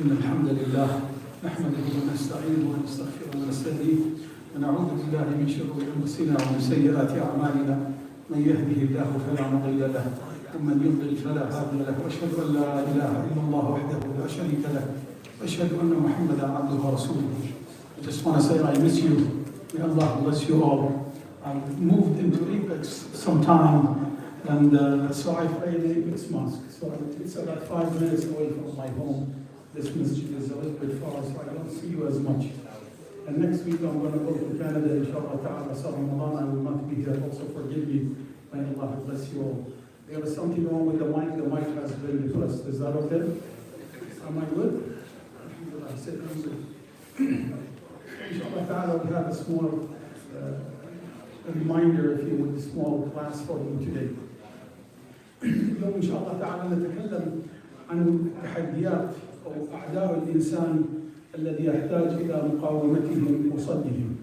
إن الحمد لله نحمده ونستعينه ونستغفره ونستهديه ونعوذ بالله من شرور أنفسنا ومن سيئات أعمالنا من يهده الله فلا مضل له ومن يضلل فلا هادي له وأشهد أن لا إله إلا الله وحده لا شريك له وأشهد أن محمدا عبده ورسوله. I just want to say I miss you. May Allah bless you all. I moved into Apex sometime, and so I pray in Apex Mosque. So it's about 5 minutes away from my home. This masjid is a little bit far, so I don't see you as much. And next week I'm going to go to Canada, inshallah ta'ala, so Ramadan I will not be here. Also forgive me. May Allah bless you all. There is something wrong with the mic. The mic has been depressed. Is that okay? Am I good? I said I'm good. Inshallah ta'ala, we have a small reminder, if you would, a small class for you today. اليوم إن شاء الله تعالى نتكلم عن تحديات أو أعداء الإنسان الذي يحتاج إلى مقاومتهم وصدهم.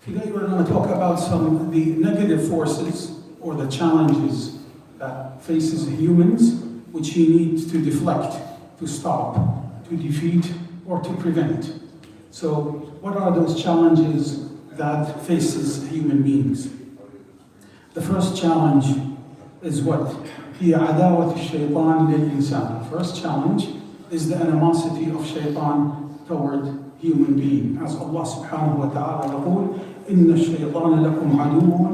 Today we're going to talk about some of the negative forces or the challenges that faces humans, which he needs to deflect, to stop, to defeat, or to prevent. So, what are those challenges that faces human beings? The first challenge is what? هي عداوة الشيطان للإنسان. The first challenge is the animosity of shaitan toward human being. As Allah subhanahu wa ta'ala يقول إن الشيطان لكم عدو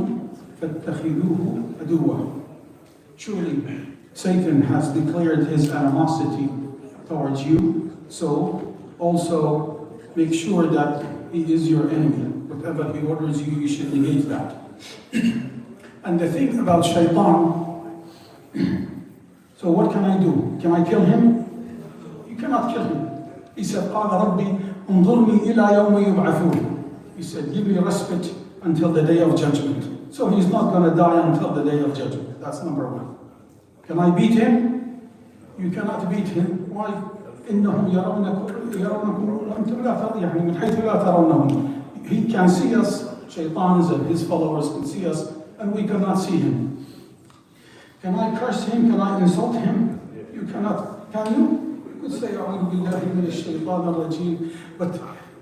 فاتخذوه عدوا. Surely Satan has declared his animosity towards you, so also make sure that he is your enemy. Whatever he orders you, you should negate that. And the thing about shaitan, so what can I do? Can I kill him? You cannot kill him. He said, قال ربي انظرني إلى يوم يبعثون. He said, give me respite until the day of judgment. So he's not going to die until the day of judgment. That's number one. Can I beat him? You cannot beat him. Why? إنهم يرونكم وأنتم لا ترون يعني من حيث لا ترونهم. He can see us, shaitans and his followers can see us, and we cannot see him. Can I curse him? Can I insult him? You cannot. Can you? You could say, أعوذ بالله من الشيطان الرجيم.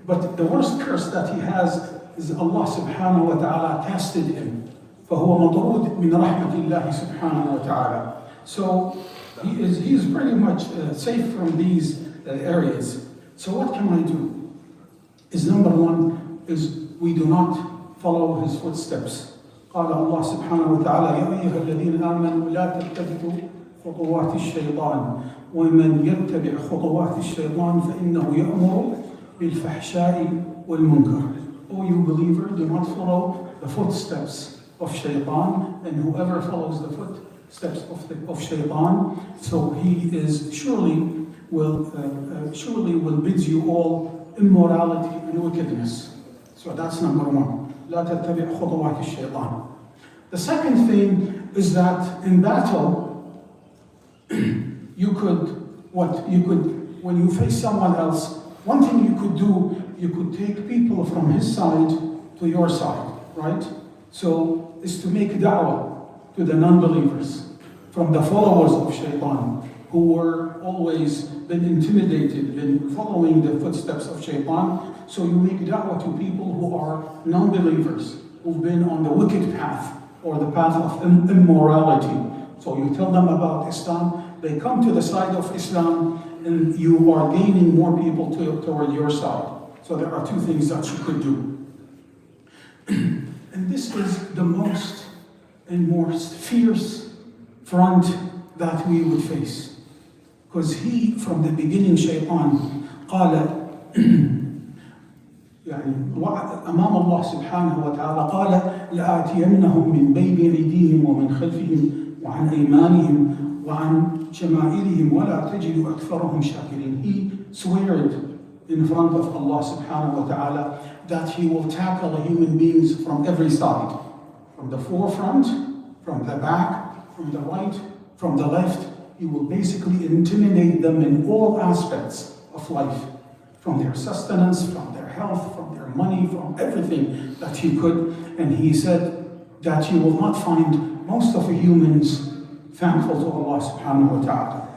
But the worst curse that he has is Allah subhanahu wa ta'ala casted him. فهو مطرود من رحمة الله سبحانه وتعالى. So he is pretty much safe from these areas. So what can I do? Is number one, is we do not follow his footsteps. قال الله سبحانه وتعالى يا أيها الذين آمنوا لا تتبعوا خطوات الشيطان ومن يتبع خطوات الشيطان فإنه يأمر بالفحشاء والمنكر. O you believer, do not follow the footsteps of shaitan, and whoever follows the footsteps of shaitan, so he is surely will bid you all immorality and wickedness. So that's number one. لا تتبع خطوات الشيطان. The second thing is that in battle, when you face someone else, one thing you could do, you could take people from his side to your side, right? So is to make da'wah to the non-believers from the followers of shaitan, who were always been intimidated in following the footsteps of shaitan. So you make da'wah to people who are non-believers, who've been on the wicked path or the path of immorality. So you tell them about Islam, they come to the side of Islam, and you are gaining more people toward your side. So there are two things that you could do. And this is the most and most fierce front that we would face. Because he, from the beginning, shaitan, قال يعني أمام الله سبحانه وتعالى قال لآتينهم من بين أيديهم ومن خلفهم وعن أيمانهم وعن شمائلهم ولا تجد أكثرهم شاكرين. He sweared in front of Allah subhanahu wa ta'ala that he will tackle human beings from every side, from the forefront, from the back, from the right, from the left. He will basically intimidate them in all aspects of life, from their sustenance, from their health, from their money, from everything that he could. And he said that you will not find most of the humans thankful to Allah subhanahu wa ta'ala.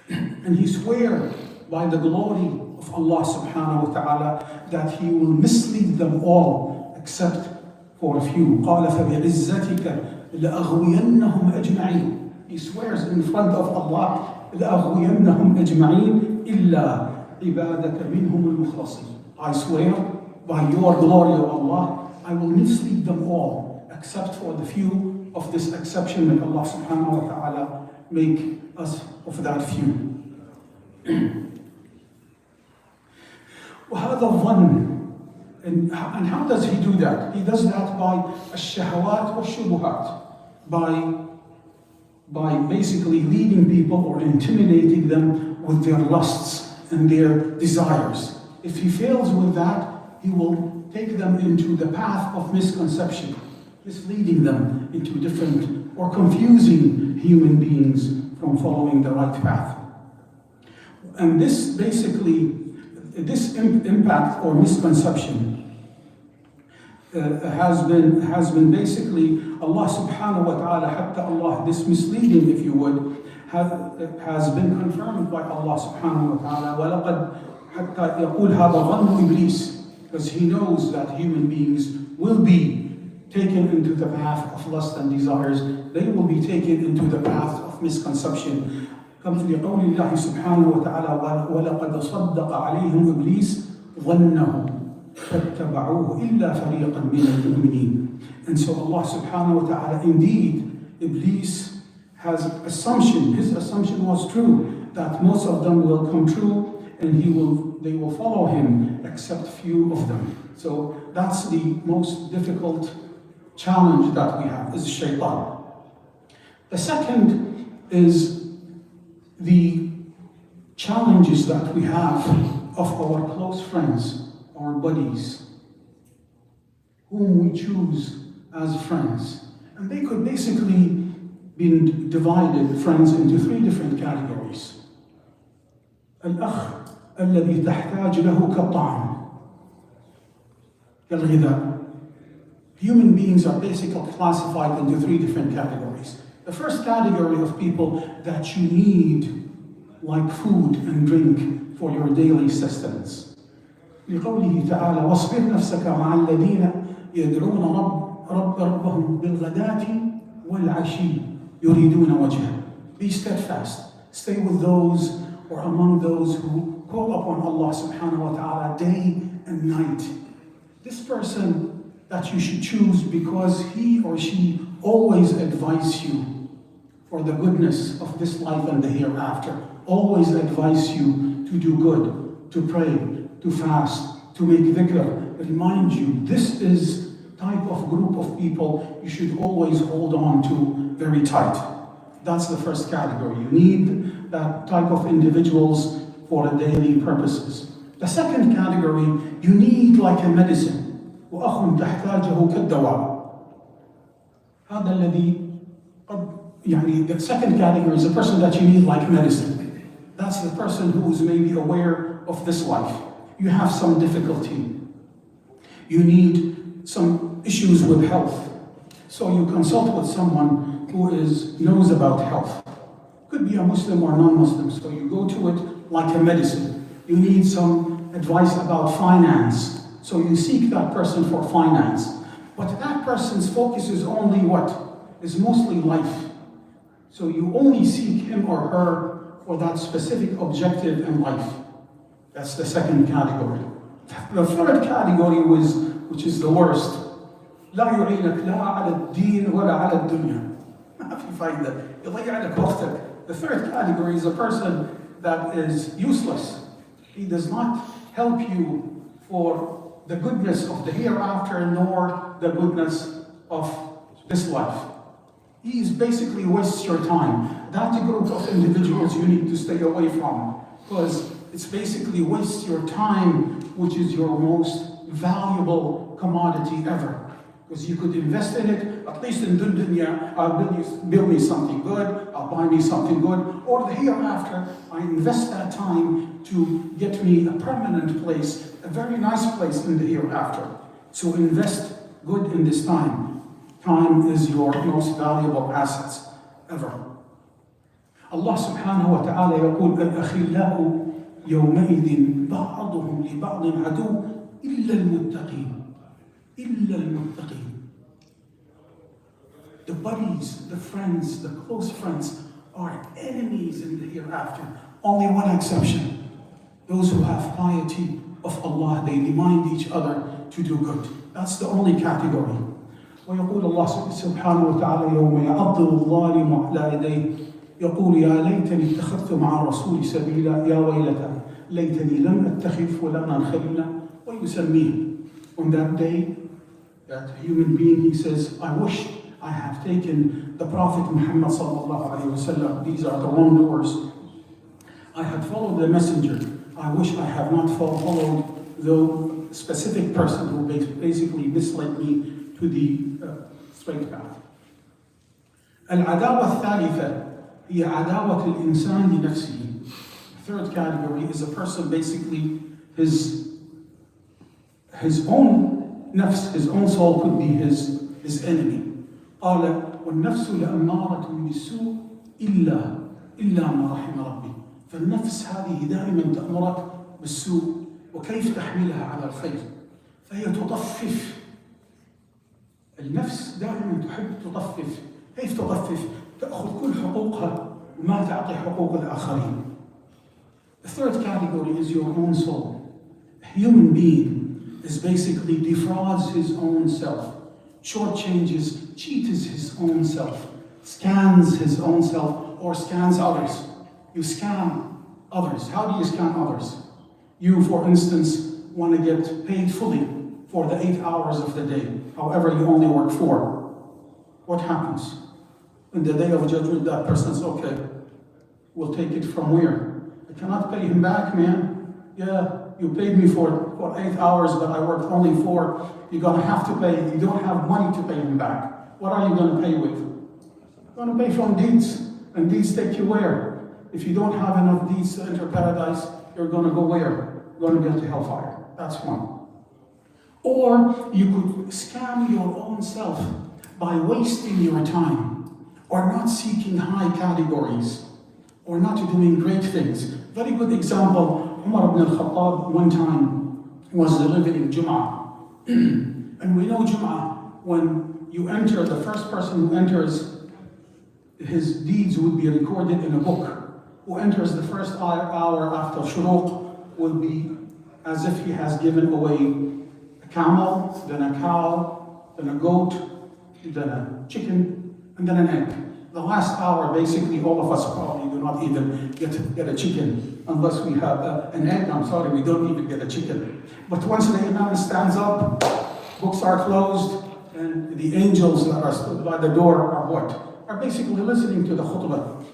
And he swore by the glory of Allah subhanahu wa ta'ala that He will mislead them all except for a few. قَالَ فَبِعِزَّتِكَ لَأَغْوِيَنَّهُمْ أَجْمَعِينَ. He swears in front of Allah, لَأَغْوِيَنَّهُمْ أَجْمَعِينَ إِلَّا عِبَادَكَ مِنْهُمُ الْمُخْلَصِينَ. I swear by your glory, O Allah, I will mislead them all except for the few of this exception. May Allah subhanahu wa ta'ala make us of that few. وهذا الظن, and how does he do that? He does that by الشهوات والشبهات, by basically leading people or intimidating them with their lusts and their desires. If he fails with that, he will take them into the path of misconception, misleading them into different or confusing human beings from following the right path. And this basically, this impact or misconception has been basically Allah subhanahu wa ta'ala, hatta Allah, this misleading, if you would, has been confirmed by Allah subhanahu wa ta'ala. وَلَقَدْ حَتَّى يَقُولْ هَذَا ظَنُّ إِبْلِيسِ, because he knows that human beings will be taken into the path of lust and desires. They will be taken into the path of misconception. Comes to قول الله سبحانه وتعالى وَلَقَدْ صَدَّقَ عَلَيْهِمْ إِبْلِيسِ ظَنَّهُ فَاتَّبَعُوهُ إِلَّا فَرِيقًا مِنَ الْمُؤْمِنِينَ. And so Allah subhanahu wa ta'ala, indeed, Iblis has assumption, his assumption was true, that most of them will come true and they will follow him, except few of them. So that's the most difficult challenge that we have, is shaitan. The second is the challenges that we have of our close friends, our buddies, whom we choose as friends. And they could basically be divided, friends, into three different categories. الأخ الذي تحتاج له كالطعام كالغذاء. Human beings are basically classified into three different categories. The first category of people that you need, like food and drink for your daily sustenance. لقوله تعالى واصبر نفسك مع الذين يدعون ربهم بالغداة والعشي يريدون وجهه. Be steadfast. Stay with those or among those who call upon Allah subhanahu wa ta'ala day and night. This person that you should choose because he or she always advise you for the goodness of this life and the hereafter. Always advise you to do good, to pray, to fast, to make dhikr. Remind you, this is type of group of people you should always hold on to very tight. That's the first category. You need that type of individuals for the daily purposes. The second category, you need like a medicine. وأخ تحتاجه كالدواء. هذا الذي قد the second category is a person that you need like medicine. That's the person who is maybe aware of this life. You have some difficulty. You need some issues with health. So you consult with someone who knows about health. Could be a Muslim or non-Muslim. So you go to it like a medicine. You need some advice about finance. So you seek that person for finance. But that person's focus is only what? Is mostly life. So you only seek him or her for that specific objective in life. That's the second category. The third category which is the worst. لا يعينك لا على الدين ولا على الدنيا. ما في فايدة. يضيع لك وقتك. The third category is a person that is useless. He does not help you for the goodness of the hereafter nor the goodness of this life. He is basically wastes your time. That group of individuals you need to stay away from, because it's basically wastes your time, which is your most valuable commodity ever. Because you could invest in it, at least in dunya, I'll build me something good, I'll buy me something good, or the hereafter, I invest that time to get me a permanent place, a very nice place in the hereafter. So invest good in this time. Time is your most valuable assets ever. Allah subhanahu wa ta'ala يقول الأخلاء يومئذ بعضهم لبعض عدو إلا المتقين. إلا المتقين. The buddies, the friends, the close friends are enemies in the hereafter. Only one exception. Those who have piety of Allah, they remind each other to do good. That's the only category. ويقول الله سبحانه وتعالى يوم يعض الظالم على يديه يقول يا ليتني اتخذت مع الرسول سبيلا يا ويلتى ليتني لم اتخذ فلانا خليلا ويسميه. On that day, that human being, he says, I wish I have taken the Prophet Muhammad sallallahu alayhi wa sallam. These are the wrongdoers. I had followed the messenger. I wish I have not followed the specific person who basically misled me to the straight path. العداوة الثالثة هي عداوة الإنسان لنفسه. The third category is a person basically his own nafs, his own soul could be his enemy. قال والنفس لأمارة بالسوء إلا ما رحم ربي. فالنفس هذه دائما تأمرك بالسوء وكيف تحملها على الخير. فهي تطفف. النفس دائما تحب تطفف. كيف تطفف؟ تأخذ كل حقوقها وما تعطي حقوق الآخرين. The third category is your own soul. A human being is basically defrauds his own self, shortchanges, cheats his own self, scans his own self or scans others. You scam others. How do you scam others? You, for instance, want to get paid fully for the 8 hours of the day, however you only work 4. What happens? In the day of judgment, that person says, okay, we'll take it from where? I cannot pay him back, man. Yeah, you paid me for 8 hours, but I worked only 4. You're going to have to pay. You don't have money to pay him back. What are you going to pay with? You're going to pay from deeds. And deeds take you where? If you don't have enough deeds to enter paradise, you're going to go where? You're going to get to hellfire. That's one. Or you could scam your own self by wasting your time, or not seeking high categories, or not doing great things. Very good example, Umar ibn al-Khattab one time was delivering Jum'ah. And we know Jum'ah, when you enter, the first person who enters, his deeds would be recorded in a book. Who enters the first hour after Shuruq will be as if he has given away a camel, then a cow, then a goat, then a chicken, and then an egg. The last hour, basically, all of us probably do not even get a chicken. Unless we have an egg, I'm sorry, we don't even get a chicken. But once the Imam stands up, books are closed, and the angels that are stood by the door are what? Are basically listening to the khutbah.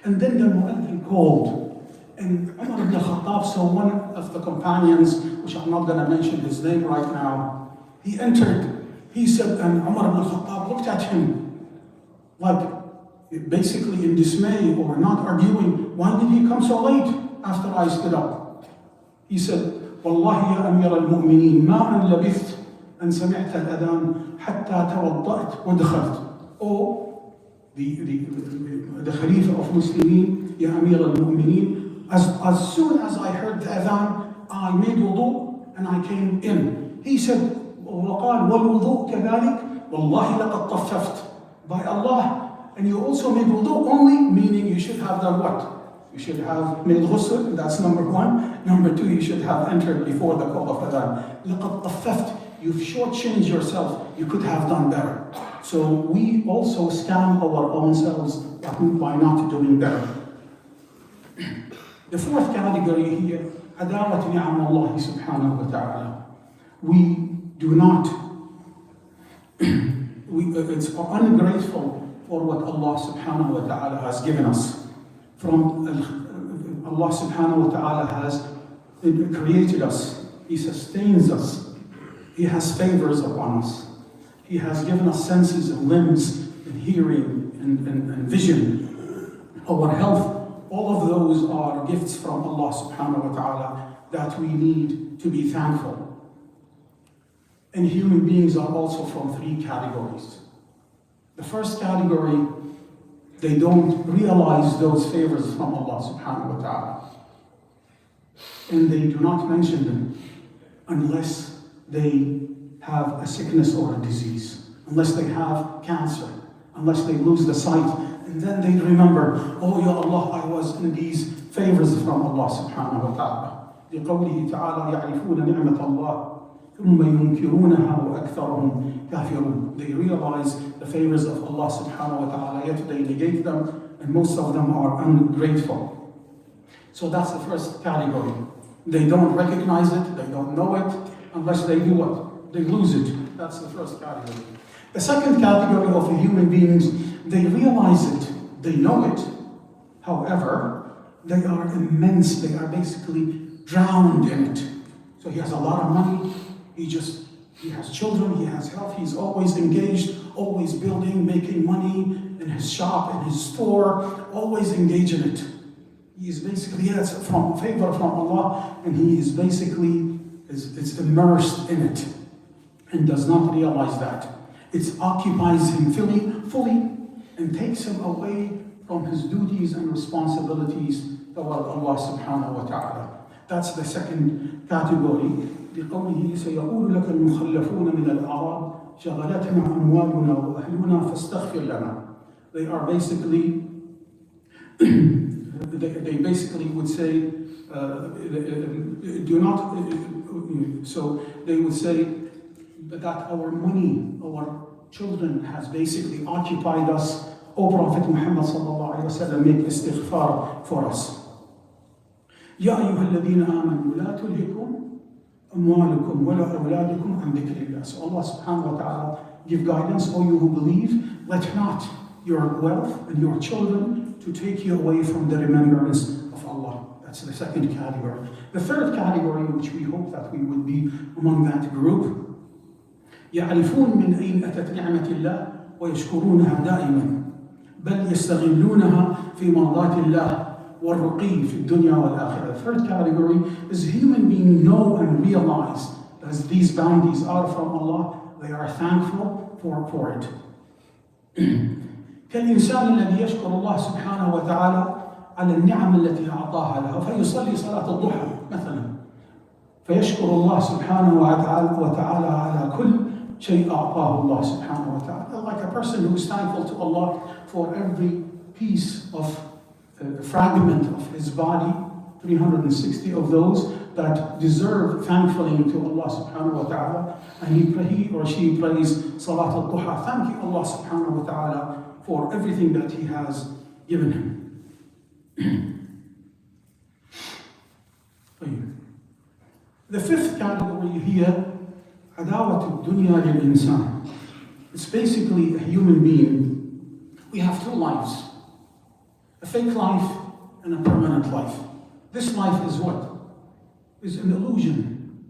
And then the mu'adhin called. And Umar ibn al-Khattab, so one of the companions, which I'm not going to mention his name right now, he entered. He said, and Umar ibn al-Khattab looked at him, like basically in dismay or not arguing. Why did he come so late after I stood up? He said, والله يا أمير المؤمنين ما أن لبثت أن سمعت الأذان حتى توضأت ودخلت. Oh, the Khalifa of Muslimin, Ya Amir al-Mu'mineen, as soon as I heard the adhan, I made wudu and I came in. He said, وقال والوضوء كذلك والله لقد طففت. By Allah, and you also made wudu only, meaning you should have done what? You should have made ghusl, that's number 1. Number 2, you should have entered before the call of adhan. لقد طففت. You've shortchanged yourself. You could have done better. So we also scam our own selves by not doing better. The fourth category here, عداوة نعم الله سبحانه وتعالى. We do not, it's ungrateful for what Allah subhanahu wa ta'ala has given us. From Allah subhanahu wa ta'ala has created us. He sustains us. He has favors upon us. He has given us senses and limbs and hearing and vision. Our health, all of those are gifts from Allah subhanahu wa ta'ala that we need to be thankful. And human beings are also from 3 categories. The first category, they don't realize those favors from Allah subhanahu wa ta'ala. and they do not mention them unless they have a sickness or a disease, unless they have cancer, unless they lose the sight, and then they remember, oh ya Allah, I was in these favors from Allah subhanahu wa ta'ala. لقوله تعالى يعرفون نعمة الله ثم ينكرونها وأكثرهم كافرون. They realize the favors of Allah subhanahu wa ta'ala, yet they negate them, and most of them are ungrateful. So that's the first category. They don't recognize it, they don't know it, unless they do what? They lose it. That's the first category. The second category of human beings, they realize it, they know it. However, they are immense, they are basically drowned in it. So he has a lot of money, he has children, he has health, he's always engaged, always building, making money in his shop, in his store, always engaged in it. He is basically, it's from favor from Allah, and he is basically is immersed in it and does not realize that. It occupies him fully and takes him away from his duties and responsibilities toward Allah subhanahu wa ta'ala. That's the second category. لقوله سيقول لك المخلفون من الأعراب شغلتنا أموالنا وأهلنا فاستغفر لنا. They are basically, they basically would say, do not, so they would say that our money, our children has basically occupied us. O Prophet Muhammad sallallahu alayhi wa sallam, make istighfar for us. يا أيها الذين آمنوا لا تلهكم أموالكم ولا أولادكم عن ذكر الله. So Allah subhanahu wa ta'ala give guidance, O you who believe, let not your wealth and your children to take you away from the remembrance of Allah. That's the second category. The third category, which we hope that we would be among that group, يعرفون من أين أتت نعمة الله ويشكرونها دائما بل يستغلونها في مرضات الله والرقي في الدنيا والآخرة. The third category is human beings know and realize as these bounties are from Allah, they are thankful for it. كالإنسان الذي يشكر الله سبحانه وتعالى على النعم التي أعطاها له فيصلي صلاة الضحى مثلا فيشكر الله سبحانه وتعالى على كل شيء أعطاه الله سبحانه وتعالى. Like a person who is thankful to Allah for every piece of fragment of his body, 360 of those that deserve thankfully to Allah subhanahu wa ta'ala, and he or she prays Salat al-Duha, thanking Allah subhanahu wa ta'ala for everything that he has given him. The fifth category here, عداوة الدنيا للإنسان. It's basically a human being. We have two lives. A fake life and a permanent life. This life is what? Is an illusion.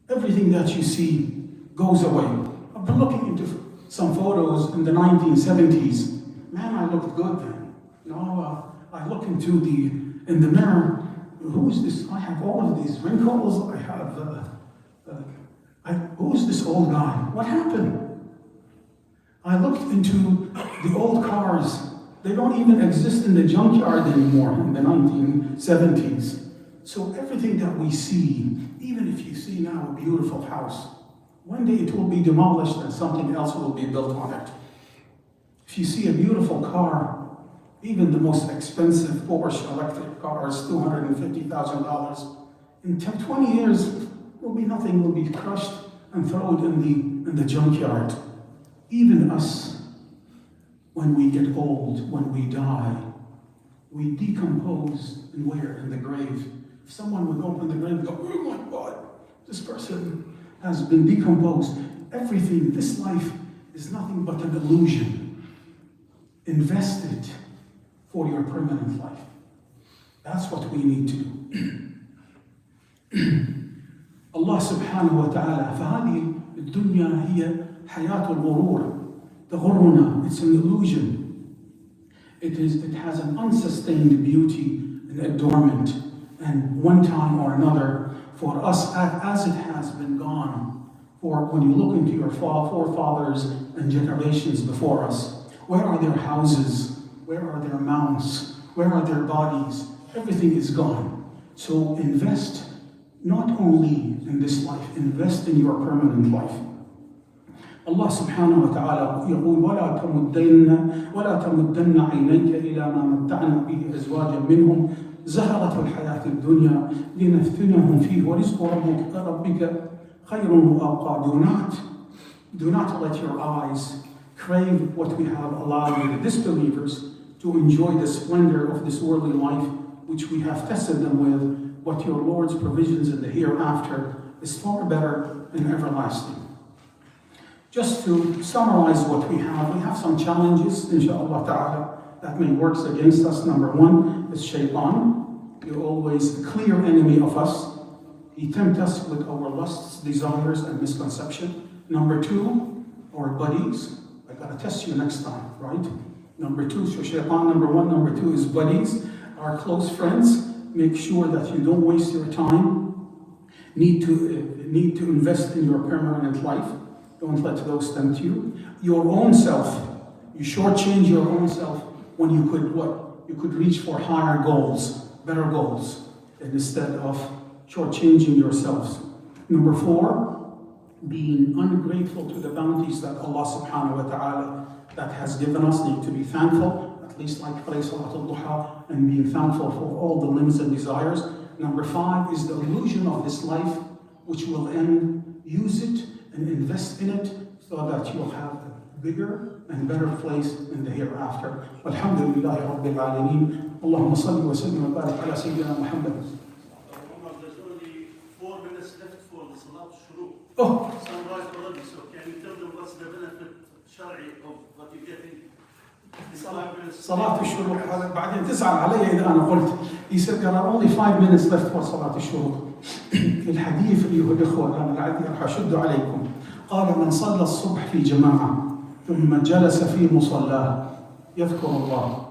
Everything that you see goes away. I've been looking into some photos in the 1970s. Man, I looked good then. I look in the mirror. Who is this? I have all of these wrinkles. I have, who is this old guy? What happened? I looked into the old cars. They don't even exist in the junkyard anymore in the 1970s. So everything that we see, even if you see now a beautiful house, one day it will be demolished and something else will be built on it. If you see a beautiful car, even the most expensive Porsche electric car is $250,000. In 20 years, will be nothing, will be crushed and thrown in the junkyard. Even us, when we get old, when we die, we decompose and where? In the grave. If someone would open the grave and go, oh my God, this person has been decomposed. Everything, this life is nothing but an illusion. Invest it for your permanent life. That's what we need to do. Allah subhanahu wa ta'ala, فهذه الدنيا هي حياة الغرور. تغرنا, it's an illusion. It has an unsustained beauty and adornment, and one time or another, for us, as it has been gone, for when you look into your forefathers and generations before us, where are their houses? Where are their mounts? Where are their bodies? Everything is gone. So invest not only in this life, invest in your permanent life. Allah subhanahu wa ta'ala يقول ولا تمدن عينيك إلى ما متعنا به أزواجا منهم زهرة الحياة الدنيا لنفتنهم فيه ورزق ربك خير وأبقى. Do not let your eyes crave what we have allowed the disbelievers to enjoy the splendor of this worldly life, which we have tested them with. What your Lord's provisions in the hereafter is far better and everlasting. Just to summarize what we have some challenges, inshaAllah ta'ala, that may work against us. Number one is shaitan. He's always a clear enemy of us. He tempts us with our lusts, desires, and misconception. Number two, our buddies. I gotta test you next time, right? Number two, so shaitan, number one. Number two is buddies, our close friends. Make sure that you don't waste your time. Need to invest in your permanent life. Don't let those tempt you. Your own self. You shortchange your own self when you could what? You could reach for higher goals, better goals, instead of shortchanging yourselves. Number four, being ungrateful to the bounties that Allah subhanahu wa ta'ala that has given us. Need to be thankful, at least like pray Salat al-Duha, and being thankful for all the limbs and desires. Number five is the illusion of this life, which will end. Use it and invest in it so that you'll have a bigger and better place in the hereafter. Alhamdulillahi Rabbil Alameen. Allahumma salli wa sallim wa barik ala Sayyidina Muhammad. There's only 4 minutes left for the Salat al-Shuruq. Oh. Sunrise already, so can you tell them what's the benefit Shari of what you're getting in 5 minutes? صلاة الشروق بعدين تزعل علي إذا أنا قلت. He said there are only 5 minutes left for صلاة الشروق. الحديث أيها الإخوة أنا العادي راح أشد عليكم. قال من صلى الصبح في جماعة ثم جلس في مصلاه يذكر الله.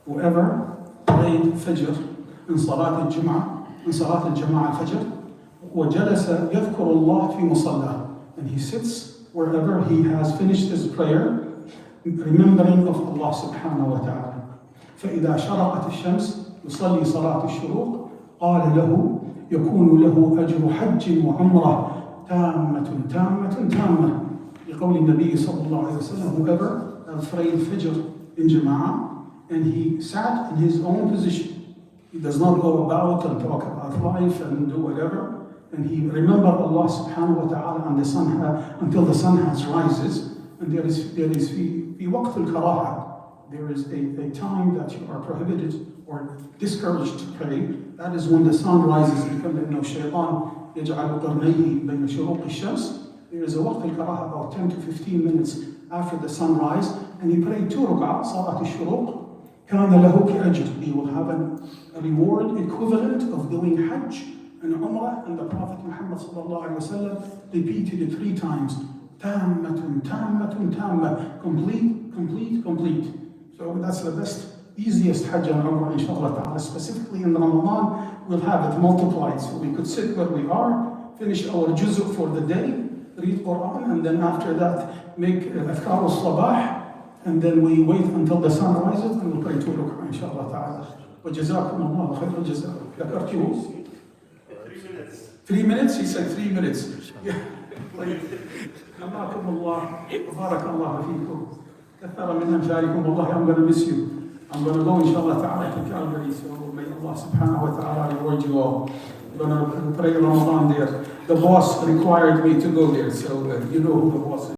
Whoever prayed Fajr in صلاة الجمعة من صلاة الجماعة الفجر وجلس يذكر الله في مصلاه, and he sits wherever he has finished his prayer remembering of Allah subhanahu wa ta'ala. فإذا شرقت الشمس يصلي صلاة الشروق قال له يكون له أجر حج وعمرة تامة لقول النبي صلى الله عليه وسلم. Whoever prayed Fajr in Jama'ah and he sat in his own position, he does not go about and talk about life and do whatever, and he remember Allah subhanahu wa ta'ala until the sun has rises. And there is في وقت الكراهة, there is a time that you are prohibited or discouraged to pray. That is when the sun rises. Because الشيطان يجعل قرنيه بين شروق الشمس. There is a وقت الكراهة about 10 to 15 minutes after the sunrise, and he prayed 2 ركعات صلاة الشروق. كان له كأجر. He will have a reward equivalent of doing Hajj and Umrah, and the Prophet Muhammad sallallahu alaihi wasallam repeated it 3 times. تامة complete. So that's the best, easiest Hajj and Umrah inshallah ta'ala. Specifically in Ramadan, we'll have it multiplied. So we could sit where we are, finish our juzuk for the day, read Quran, and then after that make Adhkar al-Sabah, and then we wait until the sun rises and we'll pray 2 rak'ah inshallah ta'ala. وجزاكم الله خير الجزاء. ذكرتيه 3 minutes. 3 minutes? He said 3 minutes. Yeah. حماكم الله وبارك الله فيكم. كثر من أمثالكم. والله I'm going to miss you. I'm going to go inshallah ta'ala to Calgary, so may Allah subhanahu wa ta'ala reward you all. I'm going to pray Ramadan there. The boss required me to go there, so you know who the boss is.